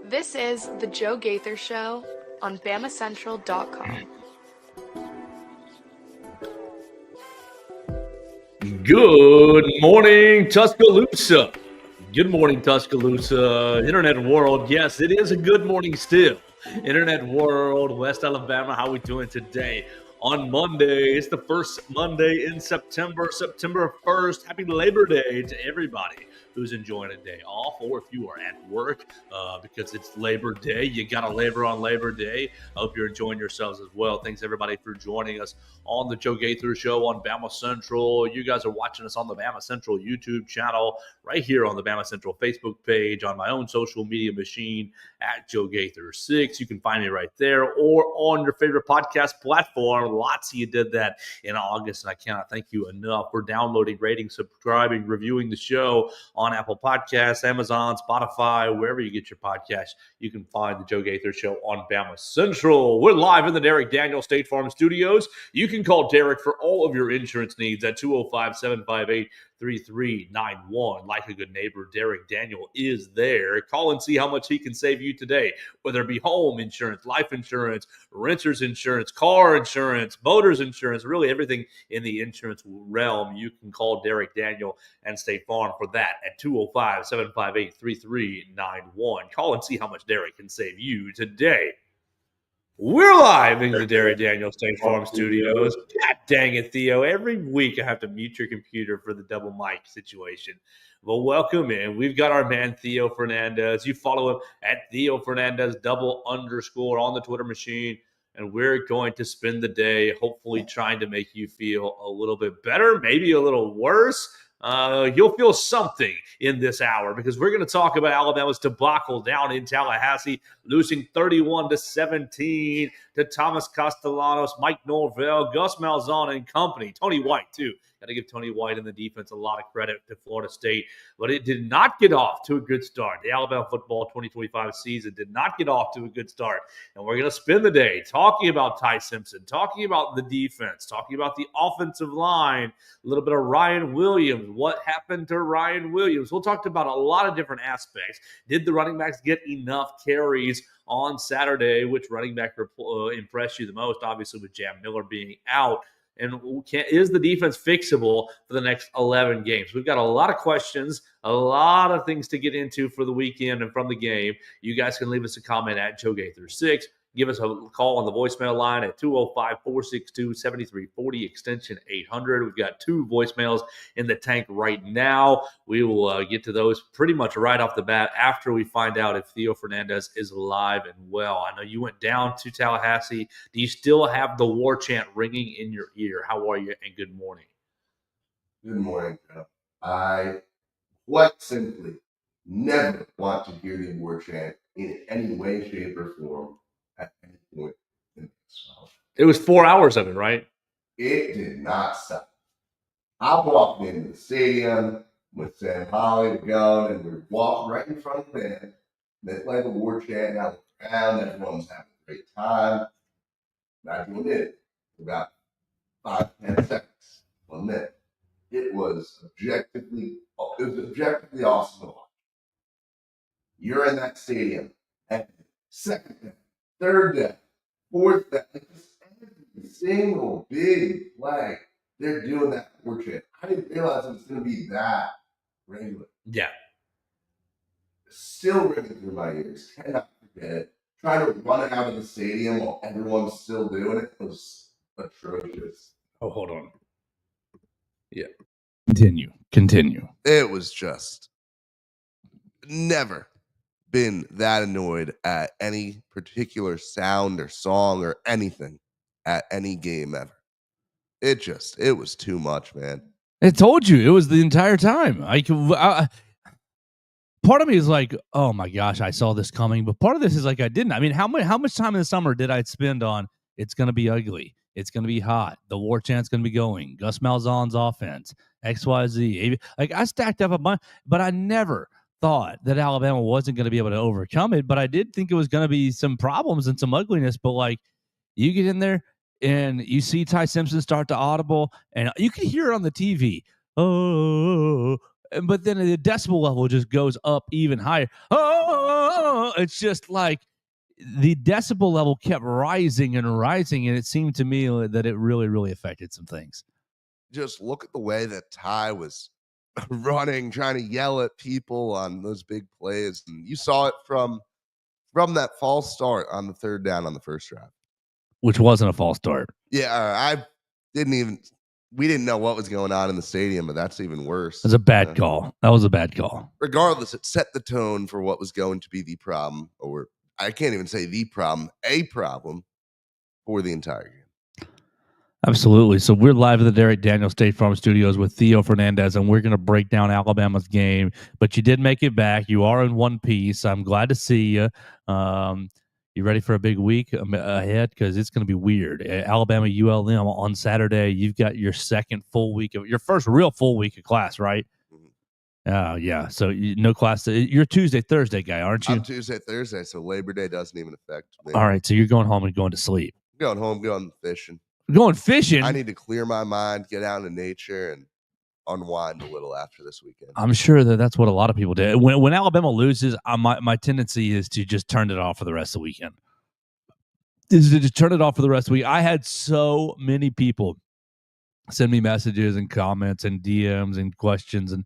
This is the Joe Gaither Show on BamaCentral.com. Good morning, Tuscaloosa. Good morning, Tuscaloosa. Internet world, yes, it is a good morning still. Internet world, West Alabama, how we doing today? On Monday, it's the first Monday in September 1st. Happy Labor Day to everybody who's enjoying a day off, or if you are at work because it's Labor Day, you got to labor on Labor Day. I hope you're enjoying yourselves as well. Thanks everybody for joining us on the Joe Gaither Show on BamaCentral. You guys are watching us on the BamaCentral YouTube channel, right here on the BamaCentral Facebook page, on my own social media machine at Joe Gaither 6. You can find me right there, or on your favorite podcast platform. Lots of you did that in August, and I cannot thank you enough for downloading, rating, subscribing, reviewing the show on Apple Podcasts, Amazon, Spotify, wherever you get your podcasts. You can find the Joe Gaither Show on BamaCentral. We're live in the Derek Daniel State Farm Studios. You can call Derek for all of your insurance needs at 205-758-3391. Like a good neighbor, Derek Daniel is there. Call and see how much he can save you today, whether it be home insurance, life insurance, renter's insurance, car insurance, motor's insurance, really everything in the insurance realm. You can call Derek Daniel and State Farm for that at 205-758-3391. Call and see how much Derek can save you today. We're live in the Derek Daniel State Farm Studios. God dang it, Theo. Every week I have to mute your computer for the double mic situation. Well, welcome in. We've got our man, Theo Fernandez. You follow him at Theo Fernandez _ on the Twitter machine. And we're going to spend the day hopefully trying to make you feel a little bit better, maybe a little worse. You'll feel something in this hour because we're going to talk about Alabama's debacle down in Tallahassee, losing 31-17 to Thomas Castellanos, Mike Norvell, Gus Malzahn and company. Tony White, too. Got to give Tony White and the defense a lot of credit to Florida State, but it did not get off to a good start. The Alabama football 2025 season did not get off to a good start, and we're going to spend the day talking about Ty Simpson, talking about the defense, talking about the offensive line, a little bit of Ryan Williams. What happened to Ryan Williams? We'll talk about a lot of different aspects. Did the running backs get enough carries on Saturday? Which running back impressed you the most? Obviously, with Jam Miller being out. And is the defense fixable for the next 11 games? We've got a lot of questions, a lot of things to get into for the weekend and from the game. You guys can leave us a comment at Joe Gaither 6. Give us a call on the voicemail line at 205-462-7340, extension 800. We've got 2 voicemails in the tank right now. We will get to those pretty much right off the bat after we find out if Theo Fernandez is alive and well. I know you went down to Tallahassee. Do you still have the war chant ringing in your ear? How are you, and good morning? Good morning, Joe. I quite simply never want to hear the war chant in any way, shape, or form at any point in this. It was 4 hours of it, right? It did not stop. I walked into the stadium with Sam Holly to go, and we walked right in front of the band. They played the war chant down the ground. Everyone's having a great time. Not doing it for about 5-10 seconds. 1 minute. It was objectively awesome to watch. You're in that stadium at second day, third day, fourth day, every single big play, they're doing that war chant. I didn't realize it was going to be that regular. Yeah. Still ringing through my ears. Cannot forget it. Trying to run it out of the stadium while everyone's still doing it was atrocious. Oh, hold on. Yeah. Continue. It was just never been that annoyed at any particular sound or song or anything at any game ever. It was too much, man. I told you it was the entire time. Part of me is like, oh my gosh, I saw this coming, but part of this is like I didn't. I mean, how much time in the summer did I spend on it's going to be ugly, it's going to be hot, the war chant's going to be going, Gus Malzahn's offense, XYZ. Like I stacked up a bunch, but I never thought that Alabama wasn't going to be able to overcome it. But I did think it was going to be some problems and some ugliness. But like you get in there and you see Ty Simpson start to audible, and you can hear it on the TV. Oh, but then the decibel level just goes up even higher. Oh, It's just like the decibel level kept rising and rising, and it seemed to me that it really, really affected some things. Just look at the way that Ty was running, trying to yell at people on those big plays. And you saw it from that false start on the third down on the first drive. Which wasn't a false start. Yeah, we didn't know what was going on in the stadium, but that's even worse. It was a bad call. That was a bad call. Regardless, it set the tone for what was going to be the problem, or I can't even say the problem, a problem for the entire game. Absolutely. So we're live at the Derek Daniel State Farm Studios with Theo Fernandez, and we're going to break down Alabama's game. But you did make it back. You are in one piece. I'm glad to see you. You ready for a big week ahead? Because it's going to be weird. Alabama ULM on Saturday. You've got your your first real full week of class, right? Mm-hmm. Yeah. So no class. You're a Tuesday, Thursday guy, aren't you? I'm Tuesday, Thursday, so Labor Day doesn't even affect me. All right. So you're going home and going to sleep. Going home, going fishing. Going fishing? I need to clear my mind, get out in nature, and unwind a little after this weekend. I'm sure that's what a lot of people do. When Alabama loses, my tendency is to just turn it off for the rest of the weekend. I had so many people send me messages and comments and DMs and questions and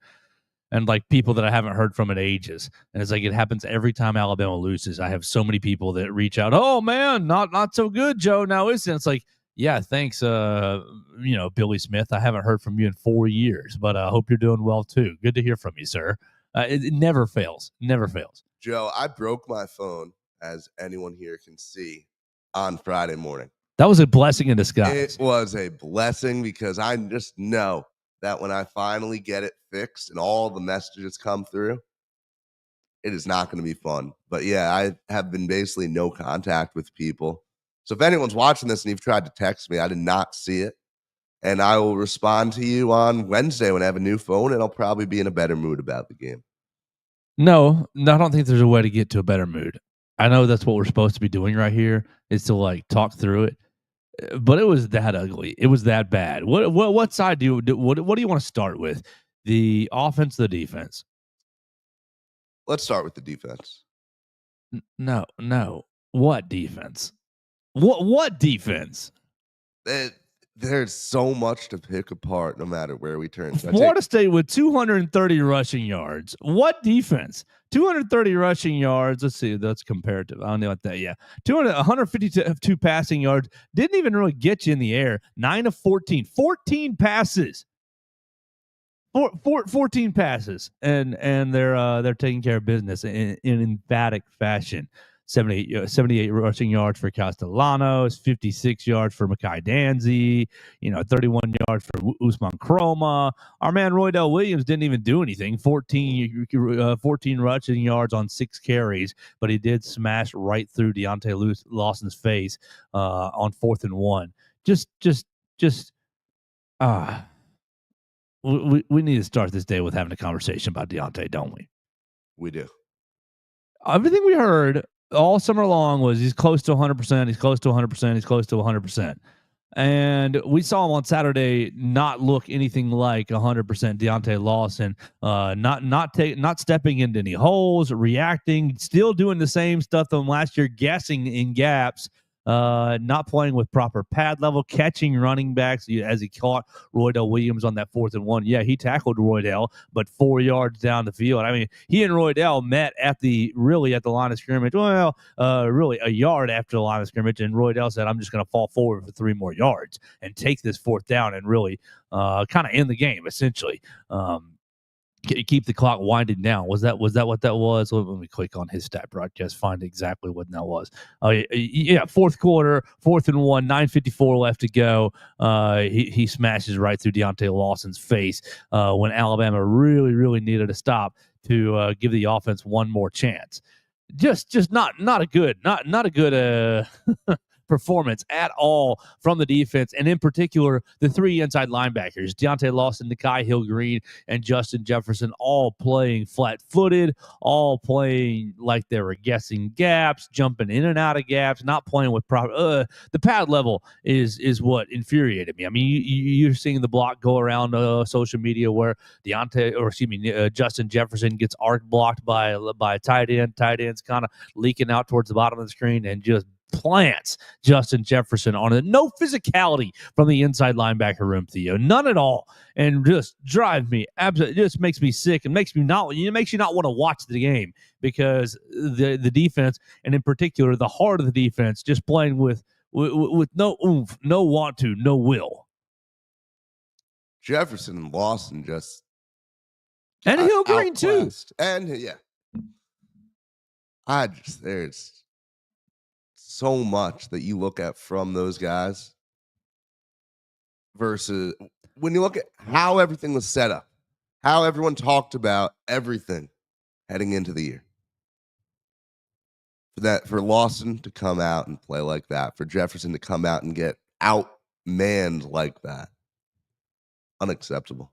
like people that I haven't heard from in ages. And it's like it happens every time Alabama loses. I have so many people that reach out. Oh man, not so good, Joe. Now is it? It's like, yeah, thanks, Billy Smith. I haven't heard from you in 4 years, but I hope you're doing well too. Good to hear from you, sir. It never fails. Never fails. Joe, I broke my phone, as anyone here can see, on Friday morning. That was a blessing in disguise. It was a blessing because I just know that when I finally get it fixed and all the messages come through, it is not going to be fun. But yeah, I have been basically no contact with people. So if anyone's watching this and you've tried to text me, I did not see it. And I will respond to you on Wednesday when I have a new phone, and I'll probably be in a better mood about the game. No, I don't think there's a way to get to a better mood. I know that's what we're supposed to be doing right here, is to like talk through it. But it was that ugly. It was that bad. What side do you what do you want to start with? The offense, the defense? Let's start with the defense. No. What defense? What defense? There's so much to pick apart no matter where we turn. Florida State with 230 rushing yards. What defense? 230 rushing yards. Let's see. That's comparative. I don't know what that. Yeah. 152 passing yards. Didn't even really get you in the air. 9 of 14. 14 passes. 14 passes. And they're taking care of business in emphatic fashion. 78 rushing yards for Castellanos, 56 yards for Mekhi Danzy, 31 yards for Usman Kroma. Our man Roydell Williams didn't even do anything, 14 rushing yards on 6 carries, but he did smash right through Deontay Lawson's face on 4th and 1. We need to start this day with having a conversation about Deontay, don't we? We do. Everything we heard all summer long was he's close to 100%, he's close to 100%, he's close to 100%. And we saw him on Saturday not look anything like 100% Deontay Lawson, not stepping into any holes, reacting, still doing the same stuff from last year, guessing in gaps, not playing with proper pad level, catching running backs as he caught Roydell Williams on that 4th and 1. Yeah, he tackled Roydell, but 4 yards down the field. I mean, he and Roydell met at the line of scrimmage. Well, really a yard after the line of scrimmage, and Roydell said, "I'm just going to fall forward for 3 more yards and take this 4th down and really kind of end the game, essentially." Keep the clock winding down. Was that what that was? Let me click on his stat broadcast, find exactly what that was. Yeah, 4th quarter, 4th and 1, 9:54 left to go. He smashes right through Deontay Lawson's face when Alabama really, really needed to stop to give the offense one more chance. Just not a good performance at all from the defense, and in particular, the three inside linebackers, Deontay Lawson, Nikai Hill-Green, and Justin Jefferson, all playing flat-footed, all playing like they were guessing gaps, jumping in and out of gaps, not playing with proper. The pad level is what infuriated me. I mean, you're seeing the block go around social media where Justin Jefferson gets arc blocked by a tight end. Tight end's kind of leaking out towards the bottom of the screen and just plants Justin Jefferson on it. No physicality from the inside linebacker room, Theo. None at all. And just drive me absolutely, just makes me sick and makes you not want to watch the game, because the defense, and in particular the heart of the defense, just playing with no oomph, no want to, no will. Jefferson and Lawson just and Hill-Green too. And there's so much that you look at from those guys versus when you look at how everything was set up, how everyone talked about everything heading into the year. For Lawson to come out and play like that, for Jefferson to come out and get outmanned like that, unacceptable.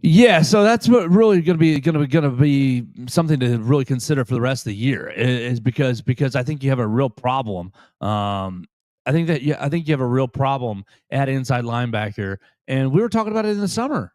Yeah, so that's what really going to be something to really consider for the rest of the year, is because I think you have a real problem. I think you have a real problem at inside linebacker, and we were talking about it in the summer.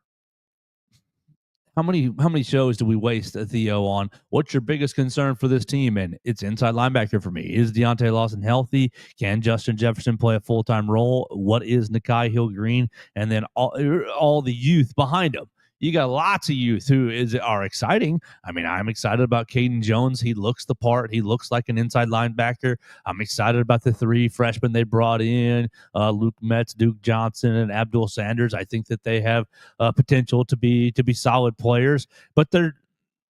How many shows do we waste, Theo, on what's your biggest concern for this team? And it's inside linebacker for me. Is Deontay Lawson healthy? Can Justin Jefferson play a full-time role? What is Nikai Hill-Green? And then all the youth behind him. You got lots of youth who are exciting. I mean, I'm excited about Caden Jones. He looks the part. He looks like an inside linebacker. I'm excited about the three freshmen they brought in, Luke Metz, Duke Johnson, and Abdul Sanders. I think that they have potential to be solid players, but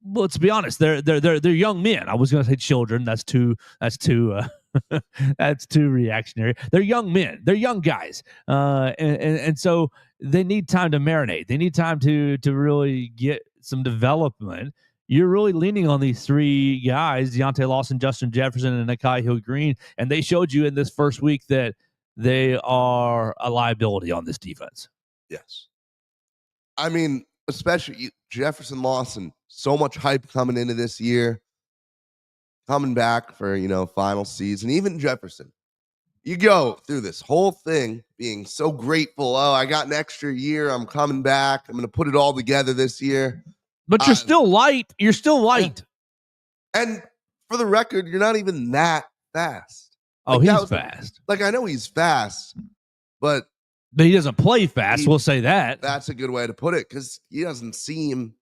let's be honest, they're young men. I was going to say children. That's too that's too reactionary. They're young men. They're young guys, and so they need time to marinate. They need time to really get some development. You're really leaning on these three guys, Deontay Lawson, Justin Jefferson, and Nikai Hill-Green, and they showed you in this first week that they are a liability on this defense. Yes. I mean, especially Jefferson, Lawson, so much hype coming into this year, coming back for, final season. Even Jefferson, you go through this whole thing being so grateful. Oh, I got an extra year. I'm coming back. I'm going to put it all together this year. But you're still light. You're still light. And for the record, you're not even that fast. Oh, he's fast. I know he's fast, but he doesn't play fast. We'll say that. That's a good way to put it, because he doesn't seem,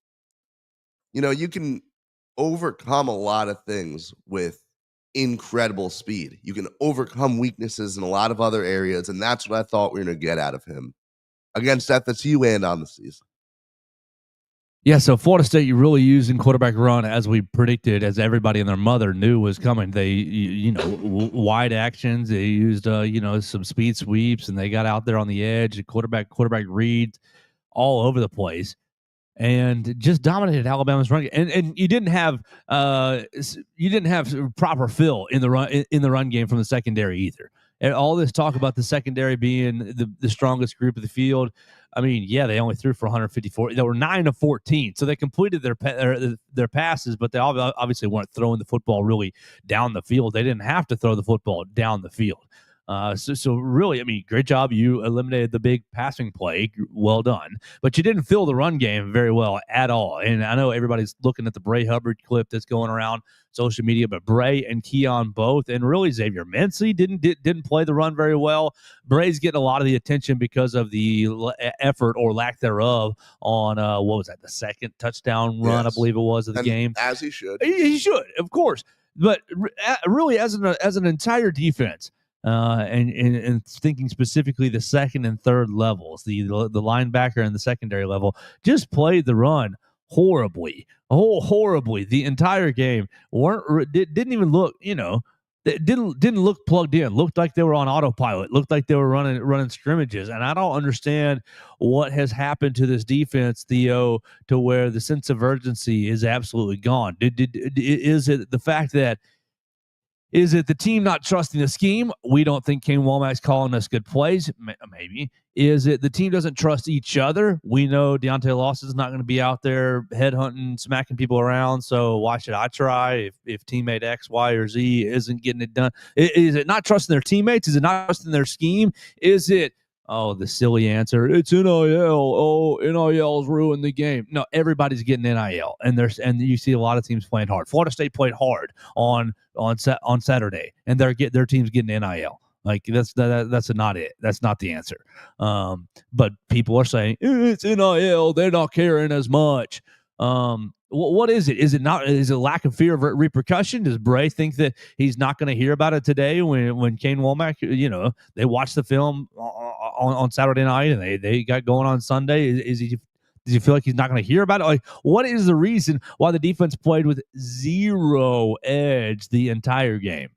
you can overcome a lot of things with incredible speed. You can overcome weaknesses in a lot of other areas, and that's what I thought we were going to get out of him against FSU and on the season. Yeah, so Florida State, you really used in quarterback run as we predicted, as everybody and their mother knew was coming. They, wide actions. They used, some speed sweeps, and they got out there on the edge, quarterback reads all over the place, and just dominated Alabama's run. And you didn't have proper fill in the run game from the secondary either. And all this talk about the secondary being the strongest group of the field. I mean, yeah, they only threw for 154. They were 9 of 14, so they completed their passes, but they obviously weren't throwing the football really down the field. They didn't have to throw the football down the field. So really, I mean, great job. You eliminated the big passing play. Well done. But you didn't fill the run game very well at all. And I know everybody's looking at the Bray Hubbard clip that's going around social media, but Bray and Keon both, and really Xavier Mincy didn't play the run very well. Bray's getting a lot of the attention because of the effort or lack thereof on what was that, the second touchdown run, yes, I believe it was, of the game. As he should. He should, of course. But really, as an entire defense, and thinking specifically the second and third levels, the linebacker and the secondary level, just played the run horribly the entire game. Didn't even look, didn't look plugged in. Looked like they were on autopilot. Looked like they were running scrimmages. And I don't understand what has happened to this defense, Theo, to where the sense of urgency is absolutely gone. Is it the fact that Is it the team not trusting the scheme? We don't think Kane Womack's calling us good plays. Maybe. Is it the team doesn't trust each other? We know Deontay Lawson is not going to be out there headhunting, smacking people around. So why should I try if teammate X, Y, or Z isn't getting it done? Is it not trusting their teammates? Is it not trusting their scheme? Is it, oh, the silly answer, it's NIL. Oh, NIL's ruined the game. No, everybody's getting NIL, and you see a lot of teams playing hard. Florida State played hard on Saturday, and their team's getting NIL. Like that's not it. That's not the answer. But people are saying it's NIL. They're not caring as much. What is it? Is it not? Is it lack of fear of repercussion? Does Bray think that he's not going to hear about it today when Kane Womack, they watched the film on Saturday night and they got going on Sunday? Does he feel like he's not going to hear about it? Like, what is the reason why the defense played with zero edge the entire game?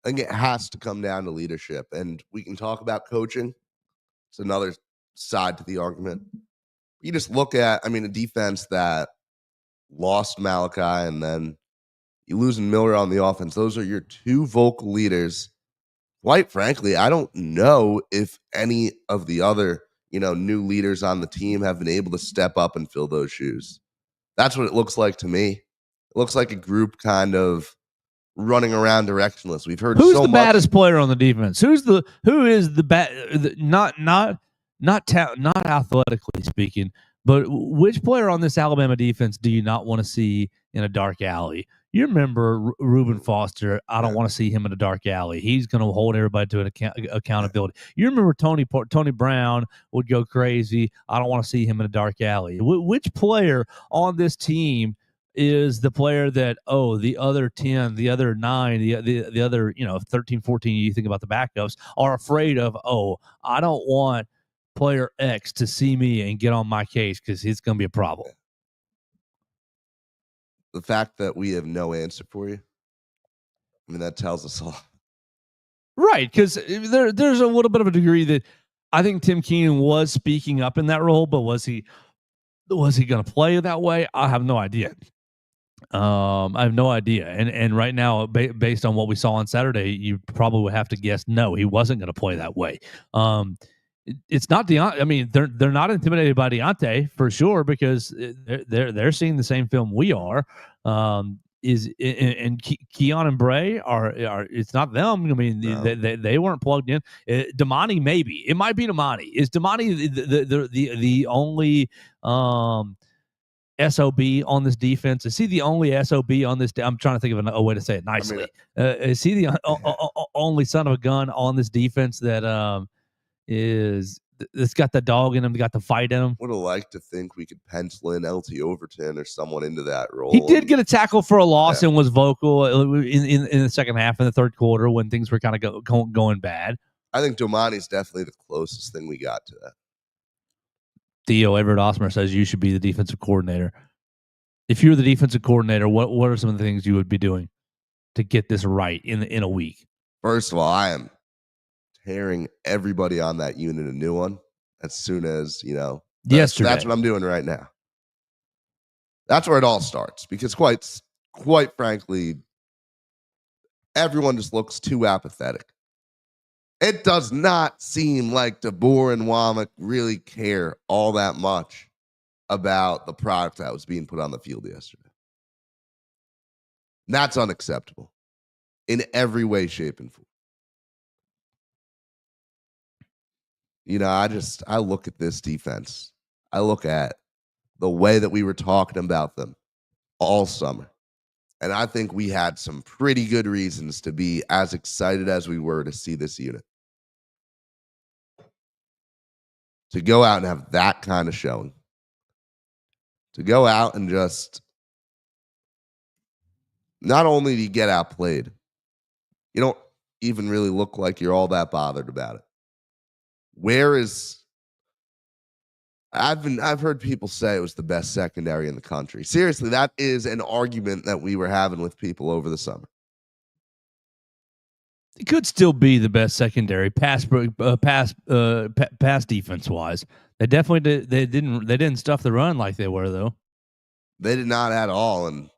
I think it has to come down to leadership, and we can talk about coaching. It's another side to the argument. You just look at, a defense that lost Malachi, and then you losing Miller on the offense. Those are your two vocal leaders. Quite frankly, I don't know if any of the other, new leaders on the team have been able to step up and fill those shoes. That's what it looks like to me. It looks like a group kind of running around directionless. We've heard who's so the much. baddest player on the defense? Who is the bad? Not athletically speaking, but which player on this Alabama defense do you not want to see in a dark alley? You remember Reuben Foster? I don't want to see him in a dark alley. He's going to hold everybody to an accountability. You remember Tony Brown would go crazy. I don't want to see him in a dark alley. Which player on this team is the player that, the other 10, the other 9, the other 13, 14, you think about the backups, are afraid of, I don't want player X to see me and get on my case because it's going to be a problem. The fact that we have no answer for you, that tells us all. Right, because there's a little bit of a degree that I think Tim Keenan was speaking up in that role, but was he going to play that way? I have no idea. I have no idea. And right now, based on what we saw on Saturday, you probably would have to guess no, he wasn't going to play that way. It's not Deontay. They're not intimidated by Deontay for sure because they're seeing the same film we are. Keon and Bray are it's not them. No. They weren't plugged in. Damani, maybe it might be Damani. Is Damani the only SOB on this defense? Is he the only SOB on this? I'm trying to think of a way to say it nicely. Is he the only son of a gun on this defense that it's got the dog in him, got the fight in him? Would have liked to think we could pencil in LT Overton or someone into that role. He did get a tackle for a loss and was vocal in the second half, in the third quarter when things were kind of going bad. I think Domani's definitely the closest thing we got to that. Theo Everett Osmer says you should be the defensive coordinator. If you were the defensive coordinator, what are some of the things you would be doing to get this right in a week? First of all, I am tearing everybody on that unit a new one as soon as, yesterday. That's what I'm doing right now. That's where it all starts because quite frankly, everyone just looks too apathetic. It does not seem like DeBoer and Womack really care all that much about the product that was being put on the field yesterday. That's unacceptable in every way, shape, and form. I look at this defense. I look at the way that we were talking about them all summer. And I think we had some pretty good reasons to be as excited as we were to see this unit. To go out and have that kind of showing. To go out and just not only do you get outplayed, you don't even really look like you're all that bothered about it. I've heard people say it was the best secondary in the country. Seriously, that is an argument that we were having with people over the summer. It could still be the best secondary pass defense wise. They definitely they didn't stuff the run like they were though. They did not at all. And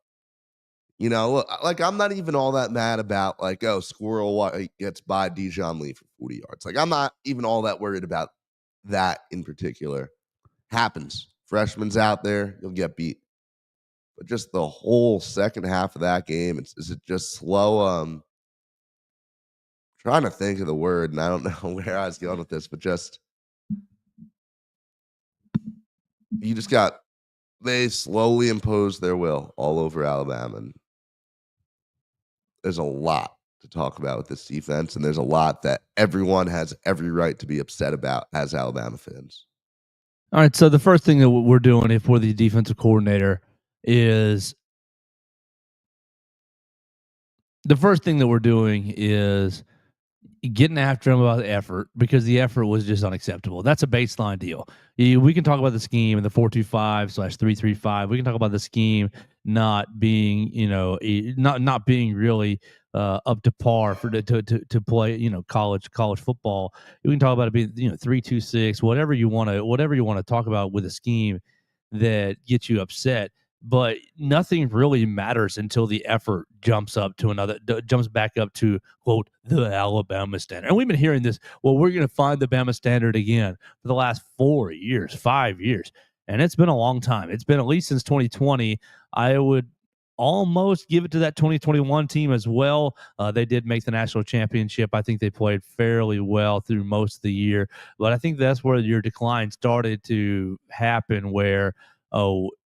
You know, like I'm not even all that mad about like, oh, Squirrel White gets by Dijon Lee for 40 yards. Like I'm not even all that worried about that in particular. Happens. Freshman's out there, you'll get beat. But just the whole second half of that game, is it just slow? Trying to think of the word, and I don't know where I was going with this, but just they slowly imposed their will all over Alabama. And there's a lot to talk about with this defense, and there's a lot that everyone has every right to be upset about as Alabama fans. All right, so the first thing that we're doing if we're the defensive coordinator is getting after him about the effort, because the effort was just unacceptable. That's a baseline deal. We can talk about the scheme and the 4-2-5/3-3-5. We can talk about the scheme not being, not being really up to par to play, college football. We can talk about it being, 3-2-6, whatever you want to talk about with a scheme that gets you upset. But nothing really matters until the effort jumps back up to, quote, the Alabama standard. And we've been hearing this, well, we're going to find the Bama standard again for the last 4 years, 5 years. And it's been a long time. It's been at least since 2020. I would almost give it to that 2021 team as well. They did make the national championship. I think they played fairly well through most of the year. But I think that's where your decline started to happen, where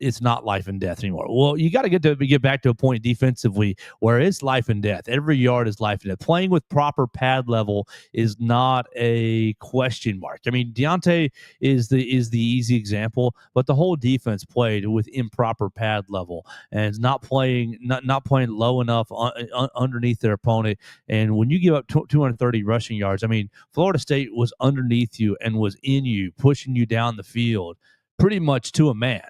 it's not life and death anymore. Well, you got to get back to a point defensively where it's life and death. Every yard is life and death. Playing with proper pad level is not a question mark. I mean, Deontay is the easy example, but the whole defense played with improper pad level and not playing low enough underneath their opponent. And when you give up 230 rushing yards, I mean, Florida State was underneath you and was in you, pushing you down the field pretty much to a man.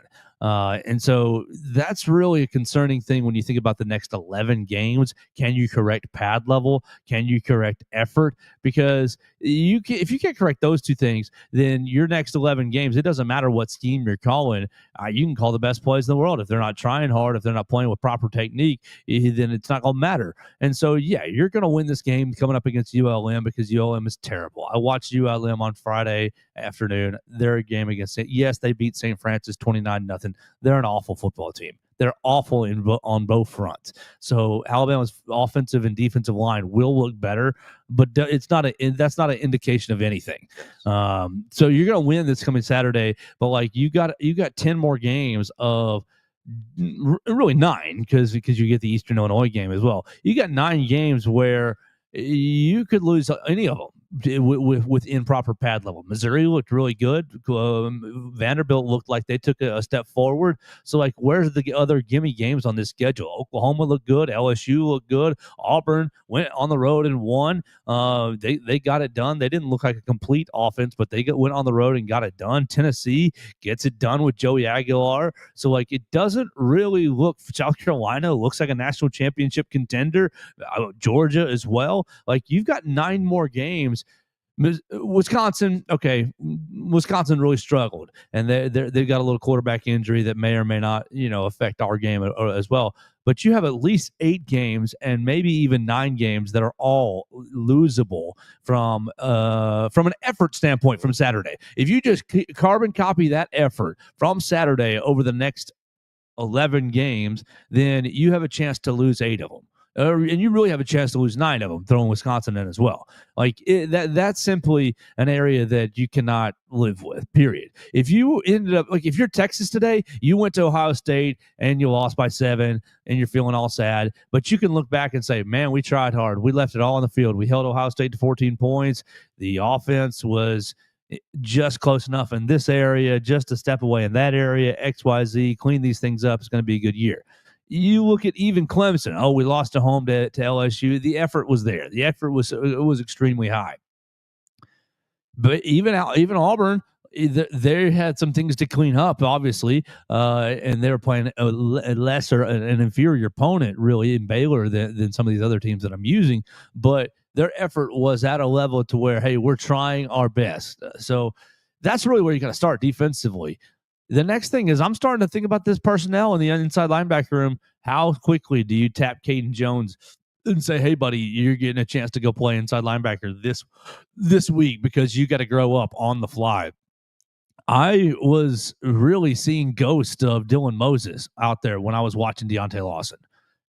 And so that's really a concerning thing when you think about the next 11 games. Can you correct pad level? Can you correct effort? Because if you can't correct those two things, then your next 11 games, it doesn't matter what scheme you're calling. You can call the best plays in the world. If they're not trying hard, if they're not playing with proper technique, then it's not going to matter. And so, yeah, you're going to win this game coming up against ULM because ULM is terrible. I watched ULM on Friday afternoon. Their game against it. Yes, they beat St. Francis 29-0. They're an awful football team. They're awful on both fronts. So Alabama's offensive and defensive line will look better, but that's not an indication of anything. So you're going to win this coming Saturday, but like you got 10 more games of really 9 because you get the Eastern Illinois game as well. You got 9 games where you could lose any of them with improper pad level. Missouri looked really good. Vanderbilt looked like they took a step forward. So, like, where's the other gimme games on this schedule? Oklahoma looked good. LSU looked good. Auburn went on the road and won. They got it done. They didn't look like a complete offense, but they went on the road and got it done. Tennessee gets it done with Joey Aguilar. So, like, it doesn't really look. South Carolina looks like a national championship contender. Georgia as well. Like, you've got 9 more games. Wisconsin really struggled, and they've got a little quarterback injury that may or may not affect our game as well. But you have at least 8 games and maybe even 9 games that are all losable from an effort standpoint from Saturday. If you just carbon copy that effort from Saturday over the next 11 games, then you have a chance to lose 8 of them. And you really have a chance to lose 9 of them, throwing Wisconsin in as well. Like that's simply an area that you cannot live with, period. If you ended up, like, if you're Texas today, you went to Ohio State and you lost by 7 and you're feeling all sad, but you can look back and say, man, we tried hard. We left it all on the field. We held Ohio State to 14 points. The offense was just close enough in this area, just a step away in that area, XYZ, clean these things up. It's going to be a good year. You look at even Clemson. Oh, we lost at home to LSU. The effort was there. The effort was extremely high. But even Auburn, they had some things to clean up, obviously, and they were playing a lesser, an inferior opponent, really, in Baylor than some of these other teams that I'm using. But their effort was at a level to where, hey, we're trying our best. So that's really where you got to start defensively. The next thing is I'm starting to think about this personnel in the inside linebacker room. How quickly do you tap Caden Jones and say, "Hey, buddy, you're getting a chance to go play inside linebacker this week because you got to grow up on the fly." I was really seeing ghosts of Dylan Moses out there when I was watching Deontay Lawson.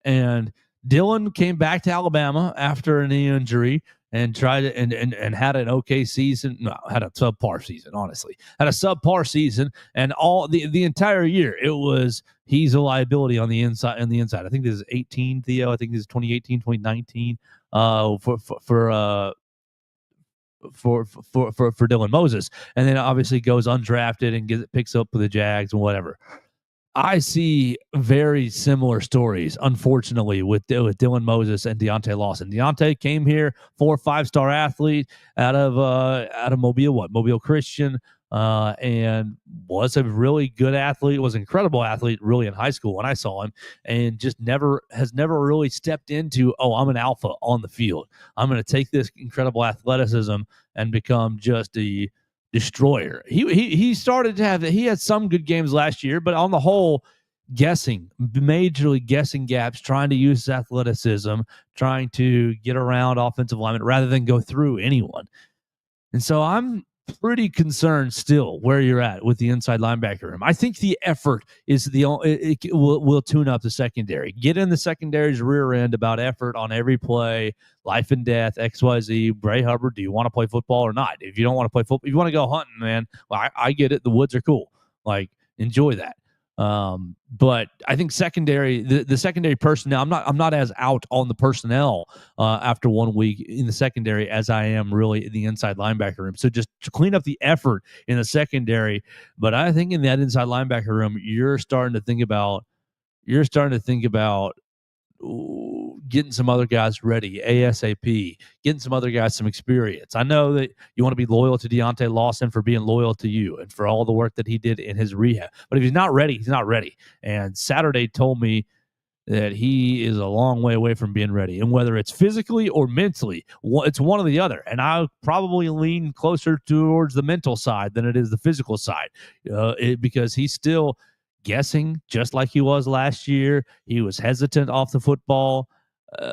And Dylan came back to Alabama after a knee injury and tried to, and had an okay season. No, had a subpar season, honestly. Had a subpar season, and all the entire year it was he's a liability on the inside. I think this is 18, Theo. I think this is 2018, 2019. For Dylan Moses, and then obviously goes undrafted and picks up with the Jags and whatever. I see very similar stories, unfortunately, with Dylan Moses and Deontay Lawson. Deontay came here, 4 or 5-star athlete out of Mobile Christian, and was a really good athlete, was an incredible athlete, really in high school when I saw him, and just has never really stepped into, I'm an alpha on the field. I'm going to take this incredible athleticism and become just a destroyer. He started to have, he had some good games last year, but on the whole, majorly guessing gaps, trying to use his athleticism, trying to get around offensive linemen rather than go through anyone. And so I'm pretty concerned still where you're at with the inside linebacker room. I think the effort is will tune up the secondary. Get in the secondary's rear end about effort on every play, life and death, XYZ. Bray Hubbard, do you want to play football or not? If you don't want to play football, if you want to go hunting, man, well, I get it. The woods are cool. Like, enjoy that. But I think the secondary personnel, I'm not as out on the personnel after 1 week in the secondary as I am really in the inside linebacker room. So just to clean up the effort in the secondary, but I think in that inside linebacker room, you're starting to think about getting some other guys ready ASAP, getting some other guys some experience. I know that you want to be loyal to Deontay Lawson for being loyal to you and for all the work that he did in his rehab. But if he's not ready, he's not ready. And Saturday told me that he is a long way away from being ready. And whether it's physically or mentally, it's one or the other. And I probably lean closer towards the mental side than it is the physical side, because he's still guessing just like he was last year. He was hesitant off the football,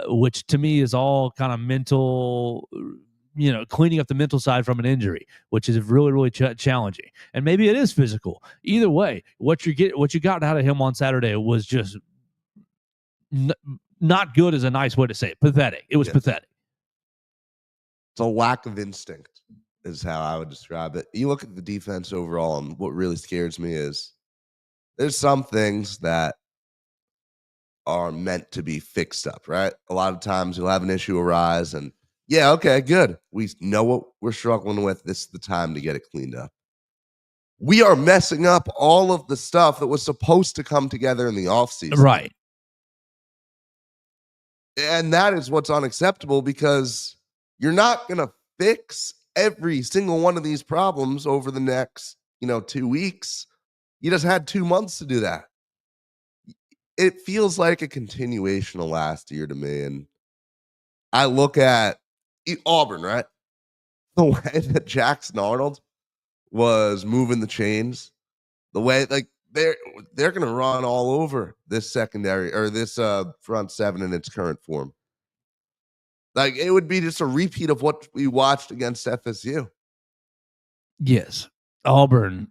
which to me is all kind of mental, cleaning up the mental side from an injury, which is really, really challenging. And maybe it is physical. Either way, what you got out of him on Saturday was just not good is a nice way to say it. Pathetic. It was pathetic. It's a lack of instinct is how I would describe it. You look at the defense overall, and what really scares me is there's some things that are meant to be fixed up, right? A lot of times you'll have an issue arise and okay, good. We know what we're struggling with. This is the time to get it cleaned up. We are messing up all of the stuff that was supposed to come together in the offseason. Right. And that is what's unacceptable, because you're not going to fix every single one of these problems over the next, 2 weeks. You just had 2 months to do that. It feels like a continuation of last year to me. And I look at Auburn, right? The way that Jackson Arnold was moving the chains, the way they're going to run all over this secondary or this front seven in its current form. Like, it would be just a repeat of what we watched against FSU. Yes. Auburn,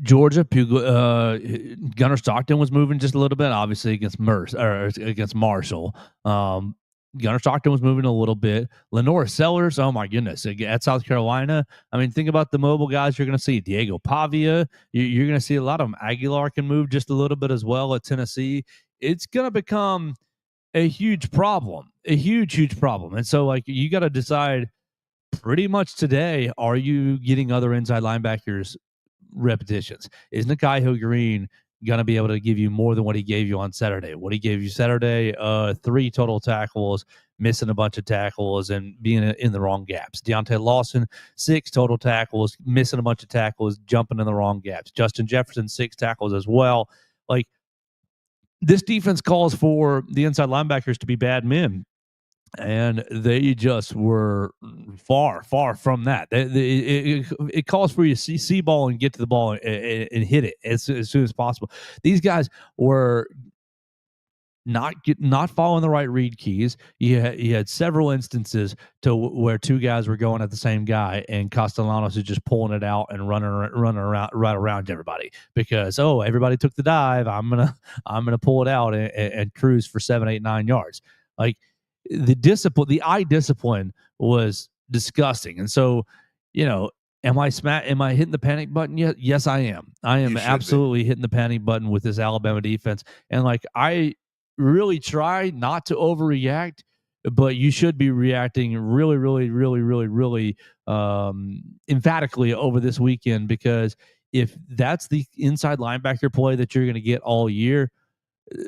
Georgia, Gunnar Stockton was moving just a little bit, obviously against Marshall. Gunnar Stockton was moving a little bit. Lenore Sellers, oh my goodness, at South Carolina. I mean, think about the mobile guys you're going to see. Diego Pavia, you're going to see a lot of them. Aguilar can move just a little bit as well at Tennessee. It's going to become a huge problem, huge problem. And so, you got to decide pretty much today, are you getting other inside linebackers repetitions? Is Nikhai Green going to be able to give you more than what he gave you on Saturday? What he gave you Saturday, 3 total tackles, missing a bunch of tackles and being in the wrong gaps. Deontay Lawson, 6 total tackles, missing a bunch of tackles, jumping in the wrong gaps. Justin Jefferson, 6 tackles as well. This defense calls for the inside linebackers to be bad men. And they just were far from that. It calls for you to see ball and get to the ball and hit it as soon as possible. These guys were not following the right read keys. You had several instances to where two guys were going at the same guy, and Castellanos is just pulling it out and running around right around everybody because everybody took the dive. I'm gonna pull it out and cruise for 7, 8, 9 yards. Like the eye discipline was disgusting, and so Am I hitting the panic button yet? Yes, I am. I am absolutely hitting the panic button with this Alabama defense, and I really try not to overreact, but you should be reacting really, really, really, really, really emphatically over this weekend, because if that's the inside linebacker play that you're going to get all year,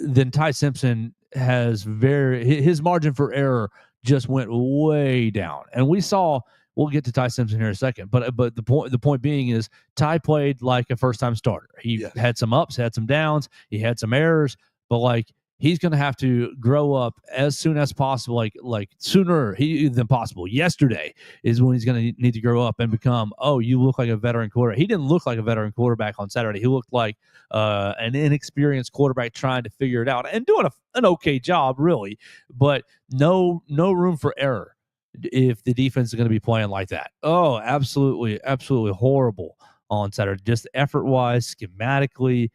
then Ty Simpson his margin for error just went way down. And we'll get to Ty Simpson here in a second, but the point being is Ty played like a first time starter. He had some ups, had some downs, he had some errors, but he's going to have to grow up as soon as possible, like sooner than possible. Yesterday is when he's going to need to grow up and become, you look like a veteran quarterback. He didn't look like a veteran quarterback on Saturday. He looked like an inexperienced quarterback trying to figure it out and doing an okay job, really, but no room for error if the defense is going to be playing like that. Oh, absolutely, absolutely horrible on Saturday, just effort-wise, schematically.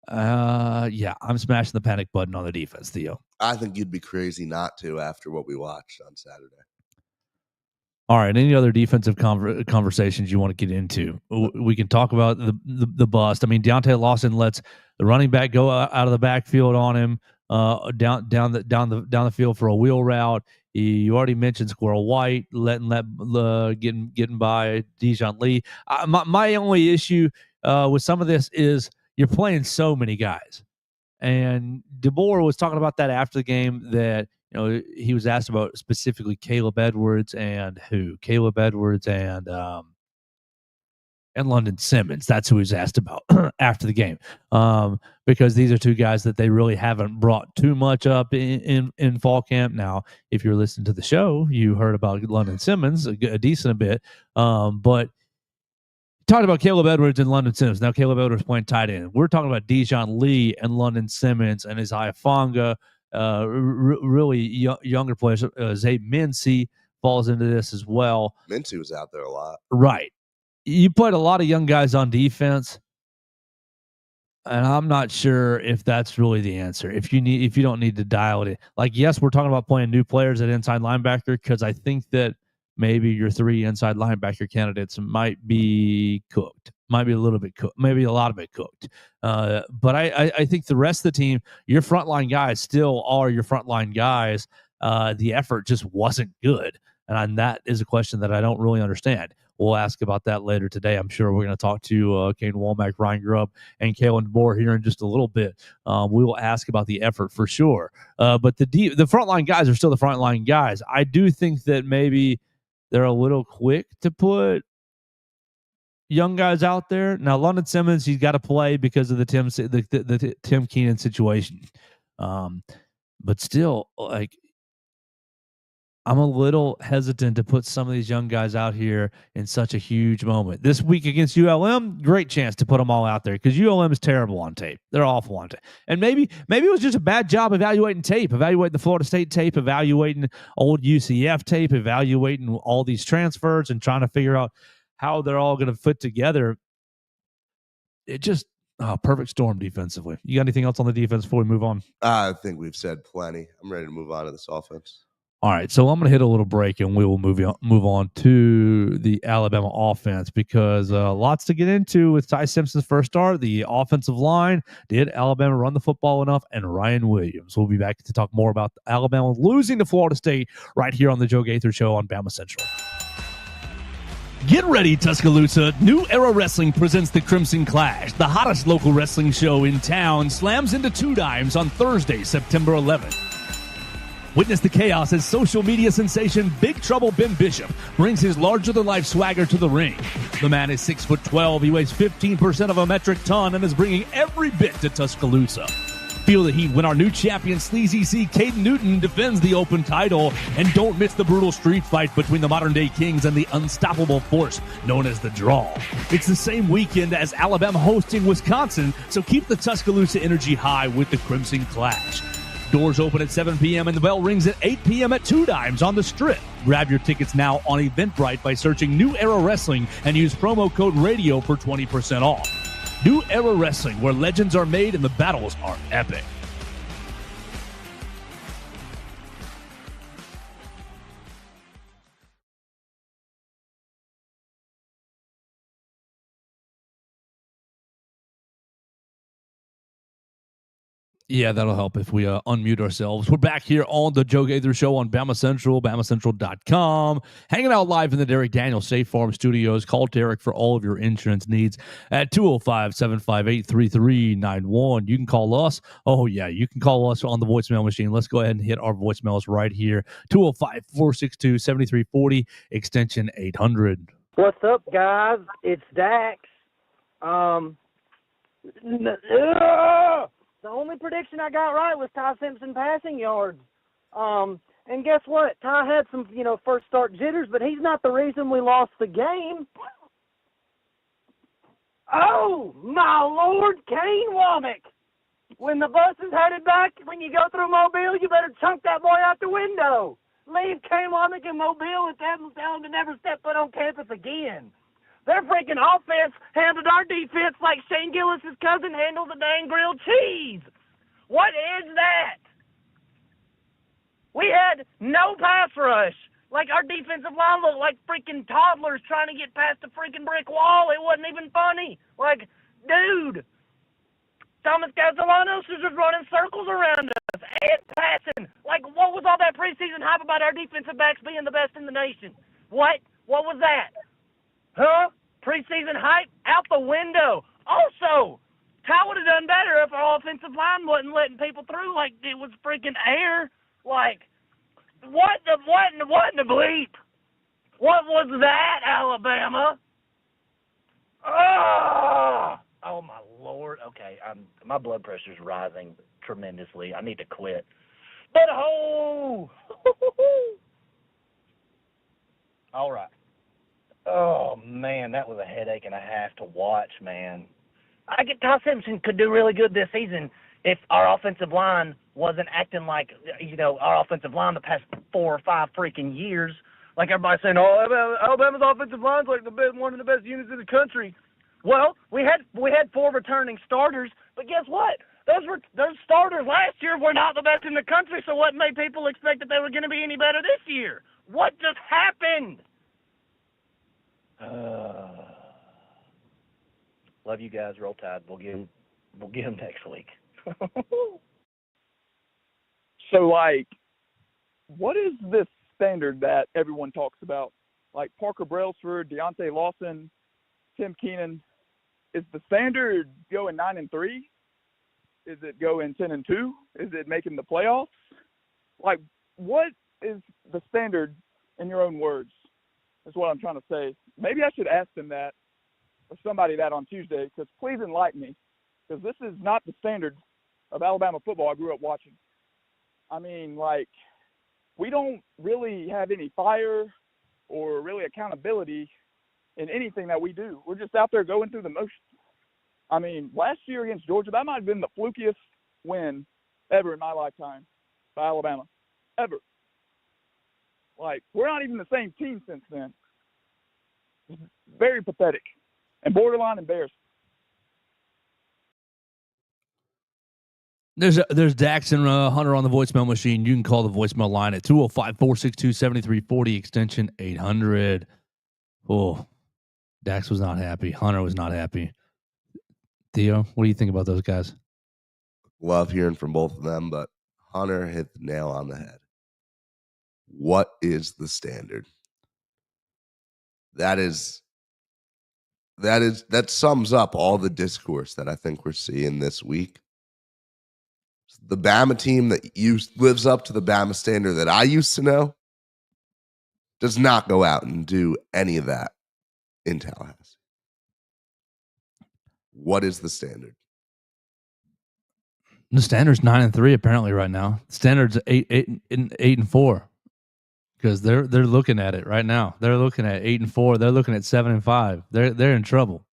I'm smashing the panic button on the defense, Theo. I think you'd be crazy not to after what we watched on Saturday. All right. Any other defensive conversations you want to get into? We can talk about the bust. I mean, Deontay Lawson lets the running back go out of the backfield on him down the field for a wheel route. You already mentioned Squirrel White getting by Dijon Lee. My only issue with some of this is you're playing so many guys, and DeBoer was talking about that after the game, that he was asked about specifically Caleb Edwards and London Simmons. That's who he was asked about after the game, because these are two guys that they really haven't brought too much up in fall camp. Now, if you're listening to the show, you heard about London Simmons a decent bit, but talking about Caleb Edwards and London Simmons. Now, Caleb Edwards playing tight end. We're talking about Dijon Lee and London Simmons and Isaiah Fonga, really younger players. Zay Mincy falls into this as well. Mincy was out there a lot. Right. You put a lot of young guys on defense, and I'm not sure if that's really the answer. If you don't need to dial it in. Yes, we're talking about playing new players at inside linebacker, because I think that maybe your 3 inside linebacker candidates might be cooked, might be a little bit cooked, maybe a lot of it cooked. But I think the rest of the team, your frontline guys still are your frontline guys. The effort just wasn't good. And that is a question that I don't really understand. We'll ask about that later today. I'm sure we're going to talk to Kane Womack, Ryan Grubb, and Kalen DeBoer here in just a little bit. We will ask about the effort for sure. But the frontline guys are still the frontline guys. I do think that maybe they're a little quick to put young guys out there. Now, London Simmons, he's got to play because of the Tim Keenan situation. But still, I'm a little hesitant to put some of these young guys out here in such a huge moment. This week against ULM, great chance to put them all out there, because ULM is terrible on tape. They're awful on tape. And maybe it was just a bad job evaluating tape, evaluating the Florida State tape, evaluating old UCF tape, evaluating all these transfers and trying to figure out how they're all going to fit together. It just perfect storm defensively. You got anything else on the defense before we move on? I think we've said plenty. I'm ready to move on to this offense. All right, so I'm going to hit a little break, and we will move on to the Alabama offense, because lots to get into with Ty Simpson's first start. The offensive line, did Alabama run the football enough? And Ryan Williams. We'll be back to talk more about Alabama losing to Florida State right here on the Joe Gaither Show on BamaCentral. Get ready, Tuscaloosa. New Era Wrestling presents the Crimson Clash. The hottest local wrestling show in town slams into 2 dimes on Thursday, September 11th. Witness the chaos as social media sensation Big Trouble Ben Bishop brings his larger-than-life swagger to the ring. The man is 6'12". He weighs 15% of a metric ton and is bringing every bit to Tuscaloosa. Feel the heat when our new champion Sleazy C. Caden Newton defends the open title. And don't miss the brutal street fight between the modern-day Kings and the unstoppable force known as the Draw. It's the same weekend as Alabama hosting Wisconsin, so keep the Tuscaloosa energy high with the Crimson Clash. Doors open at 7 p.m. and the bell rings at 8 p.m. at 2 Dimes on the Strip. Grab your tickets now on Eventbrite by searching New Era Wrestling and use promo code RADIO for 20% off. New Era Wrestling, where legends are made and the battles are epic. Yeah, that'll help if we unmute ourselves. We're back here on the Joe Gaither Show on BamaCentral, BamaCentral.com. Hanging out live in the Derek Daniels State Farm Studios. Call Derek for all of your insurance needs at 205-758-3391. You can call us. Oh, yeah, you can call us on the voicemail machine. Let's go ahead and hit our voicemails right here. 205-462-7340, extension 800. What's up, guys? It's Dax. The only prediction I got right was Ty Simpson passing yards. And guess what? Ty had some, first start jitters, but he's not the reason we lost the game. Oh, my Lord, Kane Womack. When the bus is headed back, when you go through Mobile, you better chunk that boy out the window. Leave Kane Womack in Mobile and tell him to never step foot on campus again. Their freaking offense handled our defense like Shane Gillis' cousin handled the dang grilled cheese. What is that? We had no pass rush. Like, our defensive line looked like freaking toddlers trying to get past a freaking brick wall. It wasn't even funny. Like, dude, Thomas Castellanos was just running circles around us and passing. Like, what was all that preseason hype about our defensive backs being the best in the nation? What? What was that? Huh? Preseason hype? Out the window. Also, Ty would have done better if our offensive line wasn't letting people through like it was freaking air. Like, what in the bleep? What was that, Alabama? Oh my Lord. Okay, my blood pressure's rising tremendously. I need to quit. But all right. Oh, man, that was a headache and a half to watch, man. Ty Simpson could do really good this season if our offensive line wasn't acting like, our offensive line the past 4 or 5 freaking years. Like everybody's saying, Alabama's offensive line's like one of the best units in the country. Well, we had 4 returning starters, but guess what? Those starters last year were not the best in the country, so what made people expect that they were going to be any better this year? What just happened? Love you guys. Roll Tide. We'll get them next week. So, like, what is this standard that everyone talks about? Like Parker Brailsford, Deontay Lawson, Tim Keenan. Is the standard going 9-3? Is it going 10-2? Is it making the playoffs? Like, what is the standard in your own words? That's what I'm trying to say. Maybe I should ask them that or somebody that on Tuesday, because please enlighten me, because this is not the standard of Alabama football I grew up watching. I mean, like, we don't really have any fire or really accountability in anything that we do. We're just out there going through the motions. I mean, last year against Georgia, that might have been the flukiest win ever in my lifetime by Alabama, ever. Like, we're not even the same team since then. Very pathetic and borderline embarrassing. There's Dax and Hunter on the voicemail machine. You can call the voicemail line at 205-462-7340, extension 800. Oh, Dax was not happy. Hunter was not happy. Theo, what do you think about those guys? Love hearing from both of them, but Hunter hit the nail on the head. What is the standard? That sums up all the discourse that I think we're seeing this week. The Bama team that lives up to the Bama standard that I used to know does not go out and do any of that in Tallahassee. What is the standard? The Standard's 9-3 apparently right now. The Standard's 8-4 because they're looking at it right now. They're looking at 8-4. They're looking at 7-5. They're in trouble.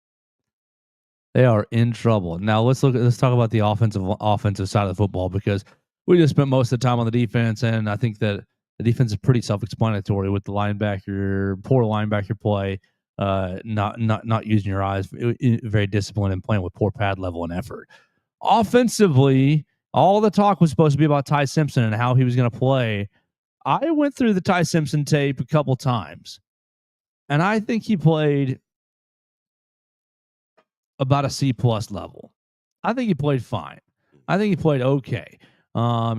They are in trouble. Now let's talk about the offensive side of the football, because we just spent most of the time on the defense, and I think that the defense is pretty self-explanatory with the poor linebacker play, not using your eyes, very disciplined and playing with poor pad level and effort. Offensively, all the talk was supposed to be about Ty Simpson and how he was going to play. I went through the Ty Simpson tape a couple times, and I think he played about a C+ level. I think he played fine. I think he played okay.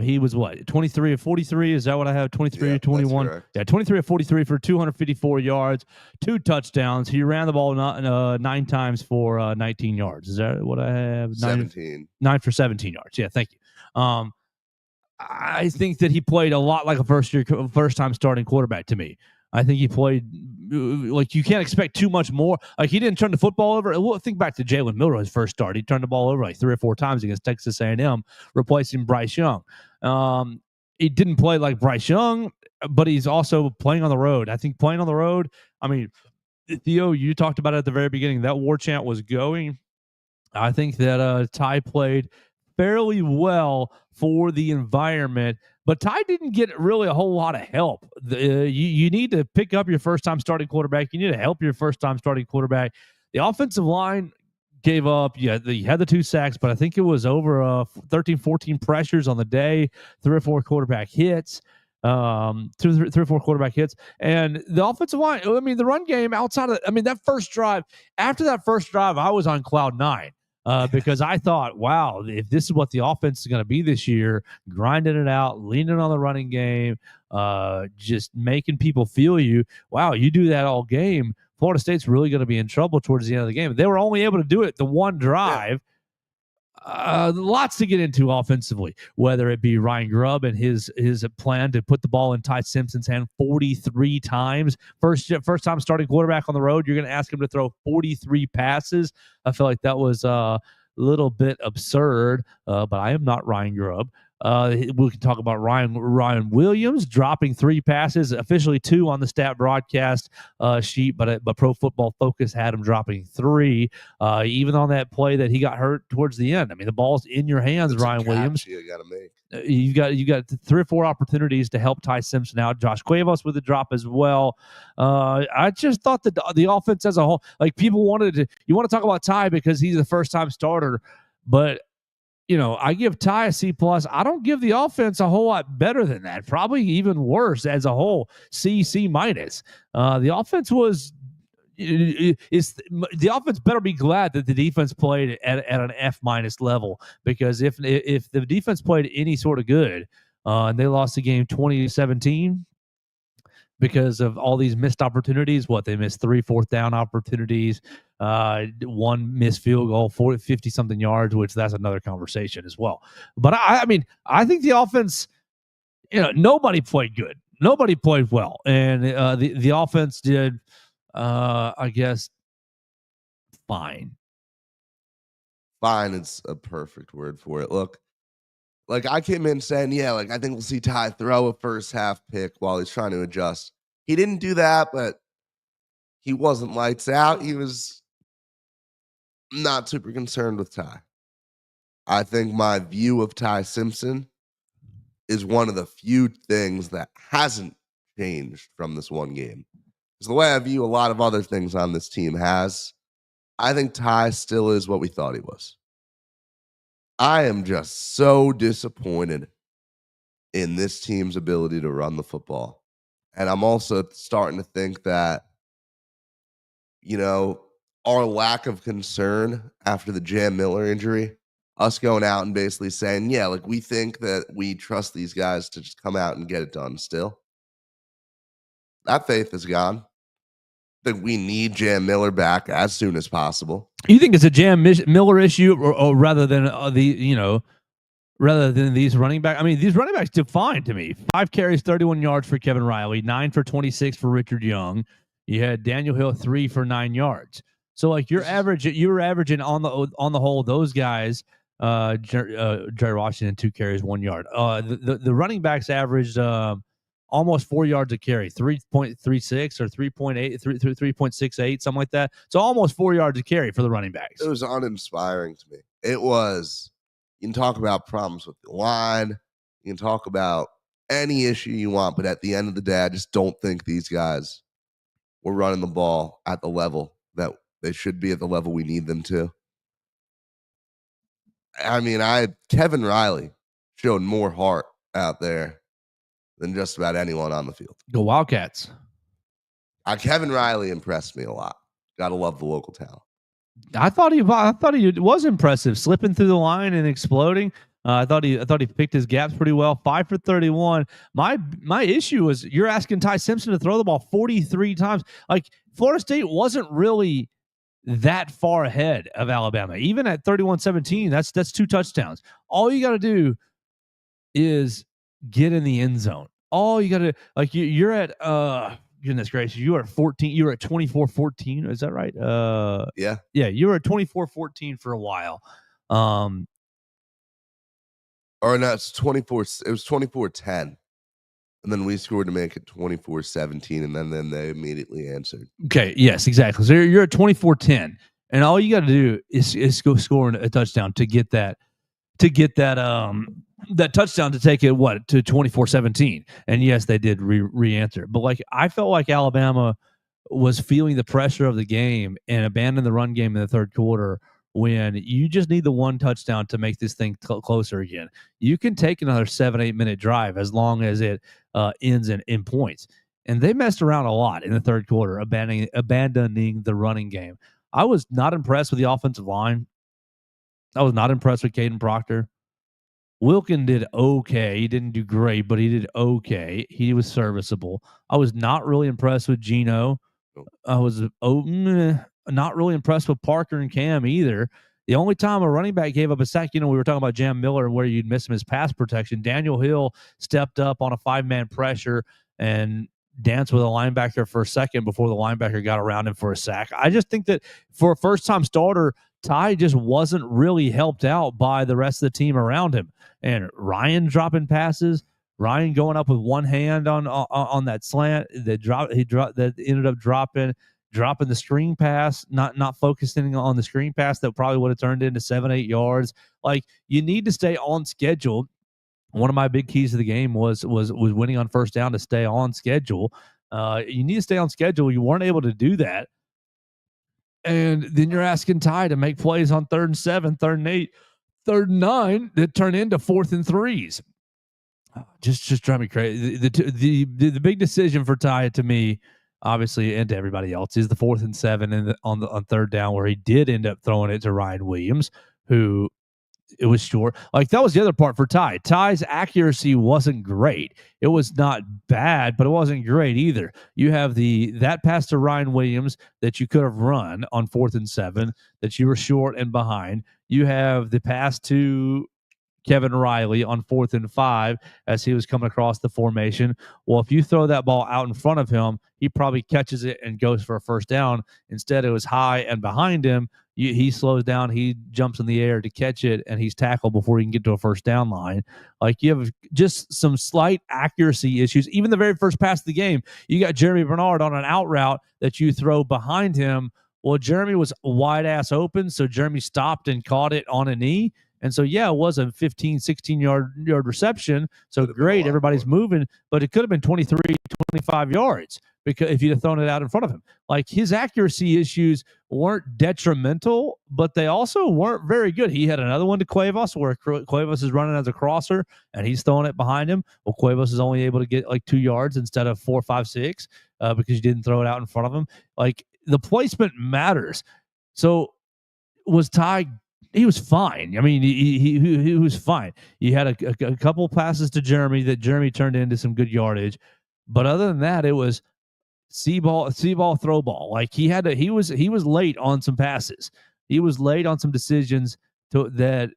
He was 23 of 43? Is that what I have? 23 of 21? Yeah, 23 of 43 for 254 yards, 2 touchdowns. He ran the ball 9 times for 19 yards. Is that what I have? 17. 9 for 17 yards. Yeah, thank you. I think that he played a lot like a first-time starting quarterback to me. I think he played like you can't expect too much more. Like, he didn't turn the football over. Well, think back to Jalen Milroe's first start. He turned the ball over like 3 or 4 times against Texas A&M, replacing Bryce Young. He didn't play like Bryce Young, but he's also playing on the road. I think playing on the road, I mean, Theo, you talked about it at the very beginning. That war chant was going. I think that Ty played fairly well for the environment, but Ty didn't get really a whole lot of help. You need to pick up your first-time starting quarterback. You need to help your first-time starting quarterback. The offensive line gave up. Yeah, they had the 2 sacks, but I think it was over 13, 14 pressures on the day, 3 or 4 quarterback hits. 3 or 4 quarterback hits, and the offensive line. I mean, the run game outside of. I mean, that first drive. After that first drive, I was on cloud 9. Because I thought, wow, if this is what the offense is going to be this year, grinding it out, leaning on the running game, just making people feel you. Wow, you do that all game, Florida State's really going to be in trouble towards the end of the game. They were only able to do it the one drive. Lots to get into offensively, whether it be Ryan Grubb and his plan to put the ball in Ty Simpson's hand 43 times. First time starting quarterback on the road, you're going to ask him to throw 43 passes. I feel like that was a little bit absurd, but I am not Ryan Grubb. We can talk about Ryan Williams dropping 3 passes, officially 2 on the stat broadcast sheet, but Pro Football Focus had him dropping 3. Even on that play that he got hurt towards the end. I mean, the ball's in your hands, Ryan Williams. You got to make. You got 3 or 4 opportunities to help Ty Simpson out. Josh Cuevas with a drop as well. I just thought that the offense as a whole, like, people wanted to. You want to talk about Ty because he's the first time starter, but. I give Ty a C+. I don't give the offense a whole lot better than that. Probably even worse as a whole. C-. The offense was the offense better be glad that the defense played at an F- level, because if the defense played any sort of good and they lost the game 20-17 because of all these missed opportunities. They missed 3 4th down opportunities, 1 missed field goal, 50-something yards, which that's another conversation as well. But I mean, I think the offense, nobody played good. Nobody played well. And the offense did, I guess, fine. Fine is a perfect word for it. Look, like, I came in saying, I think we'll see Ty throw a first half pick while he's trying to adjust. He didn't do that, but he wasn't lights out. He was not super concerned with Ty. I think my view of Ty Simpson is one of the few things that hasn't changed from this one game. Because the way I view a lot of other things on this team has, I think Ty still is what we thought he was. I am just so disappointed in this team's ability to run the football. And I'm also starting to think that, our lack of concern after the Jam Miller injury, us going out and basically saying, we think that we trust these guys to just come out and get it done still. That faith is gone. That we need Jam Miller back as soon as possible. You think it's a Jam Miller issue, or rather than rather than these running backs? I mean, these running backs did fine to me. 5 carries, 31 yards for Kevin Riley, 9 for 26 for Richard Young. You had Daniel Hill 3 for 9 yards. So, like, you were averaging on the whole, those guys Jerry Washington 2 carries 1 yard. The running backs averaged almost 4 yards a carry, 3.36 or 3.8, 3.68, something like that. So almost 4 yards a carry for the running backs. It was uninspiring to me. It was. You can talk about problems with the line. You can talk about any issue you want, but at the end of the day, I just don't think these guys were running the ball at the level that they should be, at the level we need them to. I mean, Kevin Riley showed more heart out there than just about anyone on the field. Go Wildcats. Kevin Riley impressed me a lot. Gotta love the local talent. I thought he was impressive, slipping through the line and exploding. I thought he picked his gaps pretty well. 5 for 31. My issue was you're asking Ty Simpson to throw the ball 43 times. Like, Florida State wasn't really that far ahead of Alabama. Even at 31-17, that's 2 touchdowns. All you got to do is get in the end zone. All you got to, like, you're at goodness gracious, you are at 14. You were at 24-14. Is that right? Yeah. You were at 24-14 for a while. Or no, it's 24. It was 24-10. And then we scored to make it 24-17, and then they immediately answered. Okay, yes, exactly. So you're at 24-10, and all you got to do is go score a touchdown to get that touchdown to take it to 24-17. And yes, they did re-answer. But like, I felt like Alabama was feeling the pressure of the game and abandoned the run game in the third quarter, when you just need the 1 touchdown to make this thing closer again. You can take another 7-8 minute drive as long as it ends in points. And they messed around a lot in the third quarter, abandoning the running game. I was not impressed with the offensive line. I was not impressed with Caden Proctor. Wilkin did okay. He didn't do great, but he did okay. He was serviceable. I was not really impressed with Gino. I was not really impressed with Parker and Cam either. The only time a running back gave up a sack, we were talking about Jam Miller and where you'd miss him his pass protection. Daniel Hill stepped up on a 5-man pressure and danced with a linebacker for a second before the linebacker got around him for a sack. I just think that for a first-time starter, Ty just wasn't really helped out by the rest of the team around him. And Ryan dropping passes, Ryan going up with one hand on that slant that ended up dropping the screen pass, not focusing on the screen pass that probably would have turned into 7-8 yards. Like, you need to stay on schedule. One of my big keys to the game was winning on first down, to stay on schedule. You need to stay on schedule. You weren't able to do that. And then you're asking Ty to make plays on 3rd and 7, 3rd and 8, 3rd and 9 that turn into 4th and 3s. Just drive me crazy. The big decision for Ty, to me, obviously, and to everybody else, is the 4th and 7 on 3rd down, where he did end up throwing it to Ryan Williams, who it was short. Like, that was the other part for Ty. Ty's accuracy wasn't great. It was not bad, but it wasn't great either. You have that pass to Ryan Williams that you could have run on 4th and 7 that you were short and behind. You have the pass to Kevin Riley on 4th and 5 as he was coming across the formation. Well, if you throw that ball out in front of him, he probably catches it and goes for a first down. Instead, it was high and behind him. He slows down, he jumps in the air to catch it, and he's tackled before he can get to a first down line. Like, you have just some slight accuracy issues. Even the very first pass of the game, you got Jeremy Bernard on an out route that you throw behind him. Well, Jeremy was wide ass open, so Jeremy stopped and caught it on a knee. And so, yeah, it was a 15, 16-yard reception. So great, everybody's moving, but it could have been 23, 25 yards because if you'd have thrown it out in front of him. Like, his accuracy issues weren't detrimental, but they also weren't very good. He had another one to Cuevas, where Cuevas is running as a crosser, and he's throwing it behind him. Well, Cuevas is only able to get like 2 yards instead of 4, 5, 6 because you didn't throw it out in front of him. Like, the placement matters. So was Ty? He was fine. I mean, he was fine. He had a couple passes to Jeremy that Jeremy turned into some good yardage, but other than that, it was see ball, throw ball. Like, he was late on some passes. He was late on some decisions that,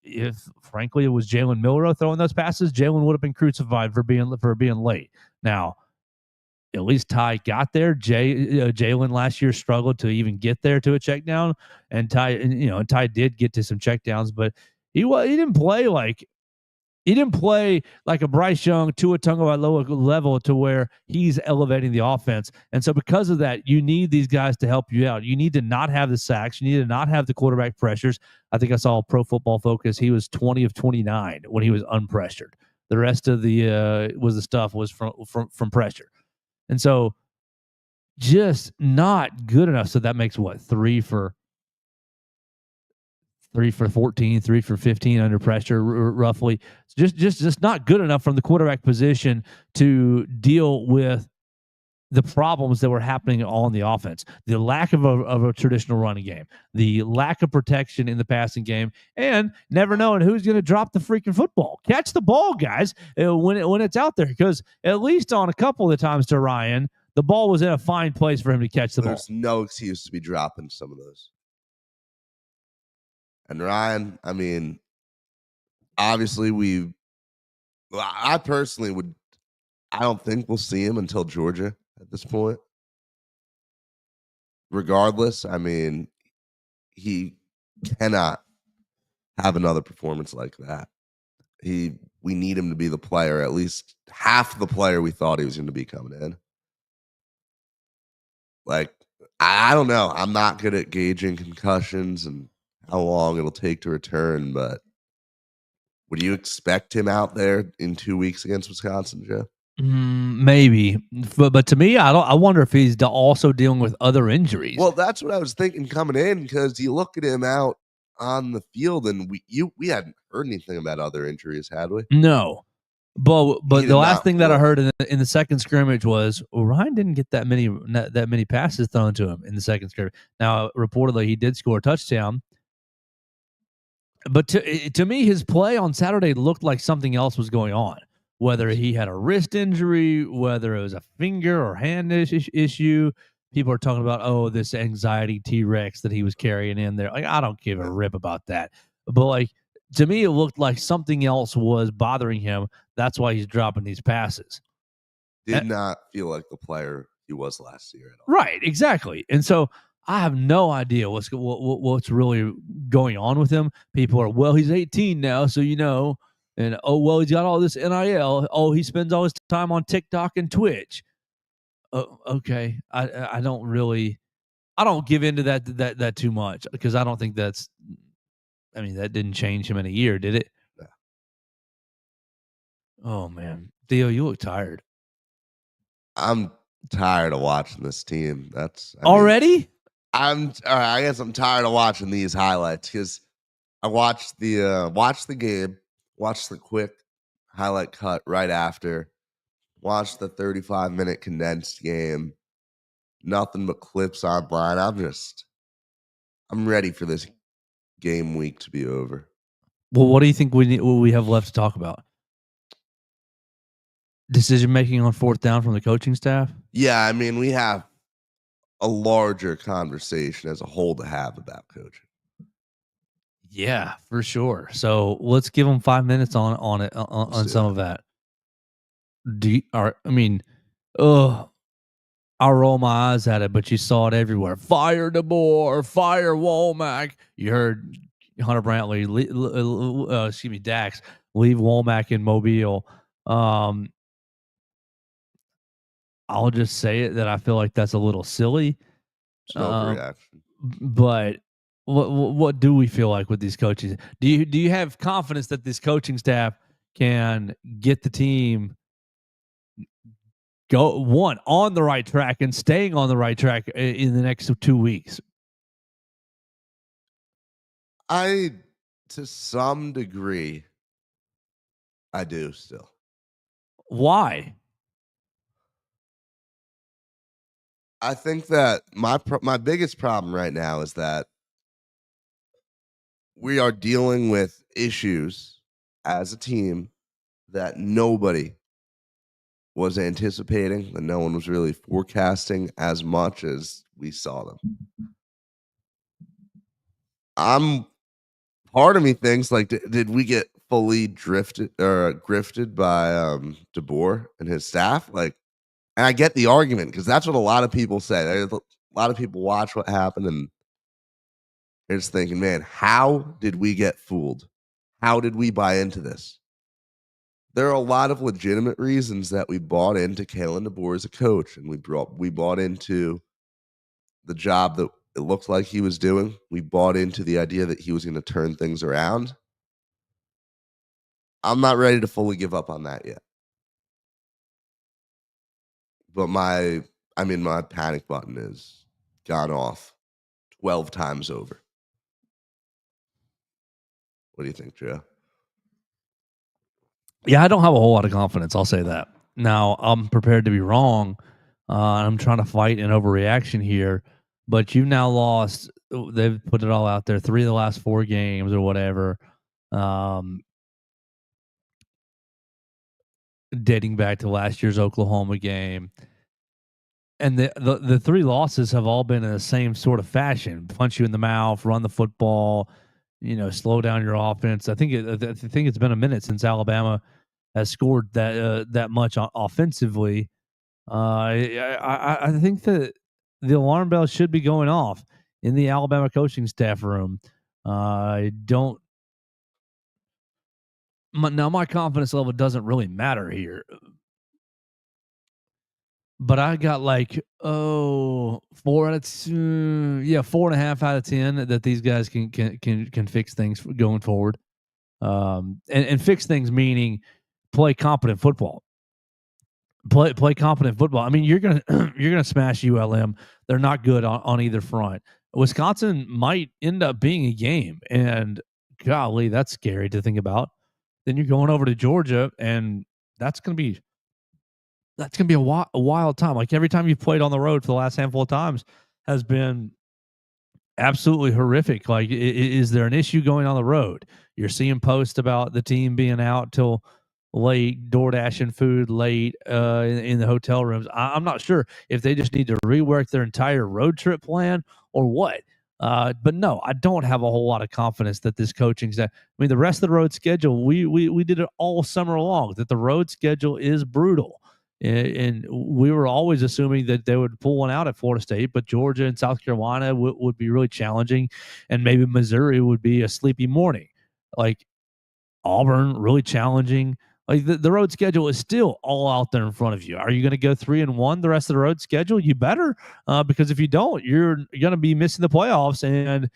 if frankly it was Jalen Milroe throwing those passes, Jalen would have been crucified for being late. Now, at least Ty got there. Jalen last year struggled to even get there to a check down, and Ty did get to some check downs, but He didn't play like a Bryce Young, Tua Tagovailoa level to where he's elevating the offense. And so because of that, you need these guys to help you out. You need to not have the sacks. You need to not have the quarterback pressures. I think I saw Pro Football Focus. He was 20 of 29 when he was unpressured. The rest of the stuff was from pressure. And so just not good enough. So that makes what, 3 for 14, 3 for 15 under pressure, roughly. Just not good enough from the quarterback position to deal with the problems that were happening on the offense. The lack of a traditional running game, the lack of protection in the passing game, and never knowing who's going to drop the freaking football. Catch the ball, guys, when it's out there, because at least on a couple of times to Ryan, the ball was in a fine place for him to catch the ball. There's no excuse to be dropping some of those. And Ryan, I mean, obviously I personally I don't think we'll see him until Georgia at this point. Regardless, I mean, he cannot have another performance like that. We need him to be the player, at least half the player we thought he was going to be coming in. Like, I don't know. I'm not good at gauging concussions and how long it'll take to return, but would you expect him out there in 2 weeks against Wisconsin, Joe? Maybe, but to me, I wonder if he's also dealing with other injuries. Well, that's what I was thinking coming in, because you look at him out on the field, and we hadn't heard anything about other injuries, had we? No, but the last thing that I heard in the second scrimmage was Ryan didn't get that many passes thrown to him in the second scrimmage. Now, reportedly, he did score a touchdown. But to me, his play on Saturday looked like something else was going on. Whether he had a wrist injury, whether it was a finger or hand issue, people are talking about, this anxiety T-Rex that he was carrying in there. Like, I don't give a rip about that. But like, to me, it looked like something else was bothering him. That's why he's dropping these passes. Did not feel like the player he was last year at all. Right, exactly. And so I have no idea what's really going on with him. People are, he's 18 now, so you know. And, he's got all this NIL. Oh, he spends all his time on TikTok and Twitch. Okay. I don't give into that too much, because I don't think that didn't change him in a year, did it? Yeah. Oh, man. Theo, you look tired. I'm tired of watching this team. Already? I guess I'm tired of watching these highlights, because I watched the game, watched the quick highlight cut right after, watched the 35-minute condensed game, nothing but clips online. I'm ready for this game week to be over. Well, what do you think we have left to talk about? Decision making on fourth down from the coaching staff? Yeah, I mean, we have a larger conversation as a whole to have about coaching. Yeah, for sure. So let's give them 5 minutes on it, on some of that. I roll my eyes at it, but you saw it everywhere. Fire DeBoer, fire Womack. You heard Hunter Brantley, Dax, leave Womack in Mobile. I'll just say it that I feel like that's a little silly. Reaction. But what do we feel like with these coaches? Do you have confidence that this coaching staff can get the team on the right track and staying on the right track in the next 2 weeks? To some degree, I do still. Why? I think that my biggest problem right now is that we are dealing with issues as a team that nobody was anticipating, that no one was really forecasting as much as we saw them. Part of me thinks, like, did we get fully grifted by DeBoer and his staff? Like, and I get the argument, because that's what a lot of people say. A lot of people watch what happened and they're just thinking, man, how did we get fooled How did we buy into this? There are a lot of legitimate reasons that we bought into Kalen DeBoer as a coach, and we bought into the job that it looked like he was doing. We bought into the idea that he was going to turn things around. I'm not ready to fully give up on that yet. But my panic button is gone off 12 times over. What do you think, Joe? Yeah, I don't have a whole lot of confidence. I'll say that. Now, I'm prepared to be wrong. I'm trying to fight an overreaction here, but you've now lost. They've put it all out there. 3 of the last 4 games or whatever. Dating back to last year's Oklahoma game. And the 3 losses have all been in the same sort of fashion: punch you in the mouth, run the football, slow down your offense. I think it's been a minute since Alabama has scored that much offensively. I think that the alarm bell should be going off in the Alabama coaching staff room. I don't. Now, my confidence level doesn't really matter here. But I got 4.5 out of 10 that these guys can fix things going forward, and fix things meaning play competent football. Play competent football. I mean, you're gonna smash ULM. They're not good on either front. Wisconsin might end up being a game, and golly, that's scary to think about. Then you're going over to Georgia, and that's gonna be a wild time. Like, every time you've played on the road for the last handful of times has been absolutely horrific. Like, is there an issue going on the road? You're seeing posts about the team being out till late, DoorDashing food late in the hotel rooms. I'm not sure if they just need to rework their entire road trip plan or what. But no, I don't have a whole lot of confidence that this coaching staff. I mean, the rest of the road schedule, we did it all summer long, that the road schedule is brutal. And we were always assuming that they would pull one out at Florida State, but Georgia and South Carolina would be really challenging, and maybe Missouri would be a sleepy morning. Like, Auburn, really challenging. Like, the road schedule is still all out there in front of you. Are you going to go 3-1 the rest of the road schedule? You better, because if you don't, you're going to be missing the playoffs. And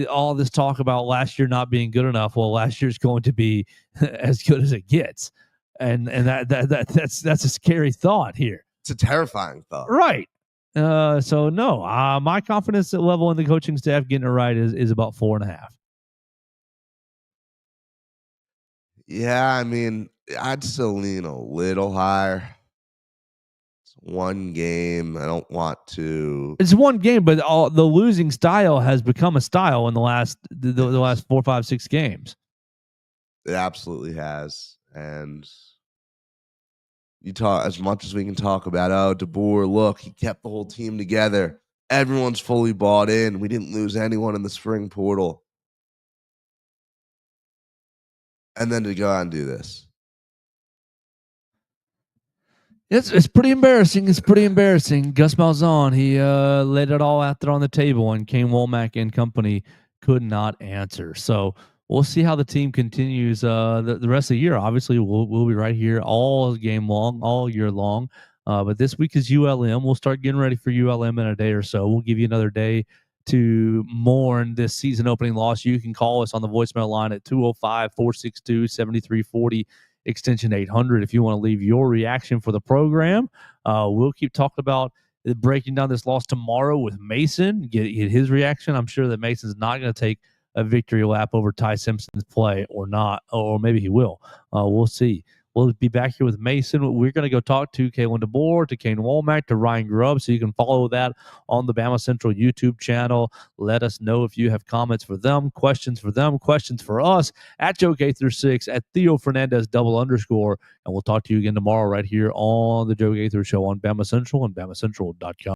all this talk about last year not being good enough. Well, last year's going to be as good as it gets. And that's a scary thought here. It's a terrifying thought. Right. So no, my confidence level in the coaching staff getting it right is about 4.5. Yeah, I mean, I'd still lean a little higher. It's one game. I don't want to. It's one game, but the losing style has become a style in the last 4, 5, 6 games. It absolutely has. And you talk as much as we can talk about, DeBoer, look, he kept the whole team together. Everyone's fully bought in. We didn't lose anyone in the spring portal. And then to go out and do this. It's pretty embarrassing. It's pretty embarrassing. Gus Malzahn, he laid it all out there on the table, and Kane Womack and company could not answer. So we'll see how the team continues the rest of the year. Obviously, we'll be right here all game long, all year long. But this week is ULM. We'll start getting ready for ULM in a day or so. We'll give you another day to mourn this season opening loss. You can call us on the voicemail line at 205-462-7340, extension 800, if you want to leave your reaction for the program. We'll keep talking about breaking down this loss tomorrow with Mason, get his reaction. I'm sure that Mason's not going to take a victory lap over Ty Simpson's play, or not, or maybe he will. We'll see. We'll be back here with Mason. We're going to go talk to Kalen DeBoer, to Kane Womack, to Ryan Grubb, so you can follow that on the BamaCentral YouTube channel. Let us know if you have comments for them, questions for us, at Joe Gaither 6, at Theo Fernandez _. And we'll talk to you again tomorrow right here on the Joe Gaither Show on BamaCentral and BamaCentral.com.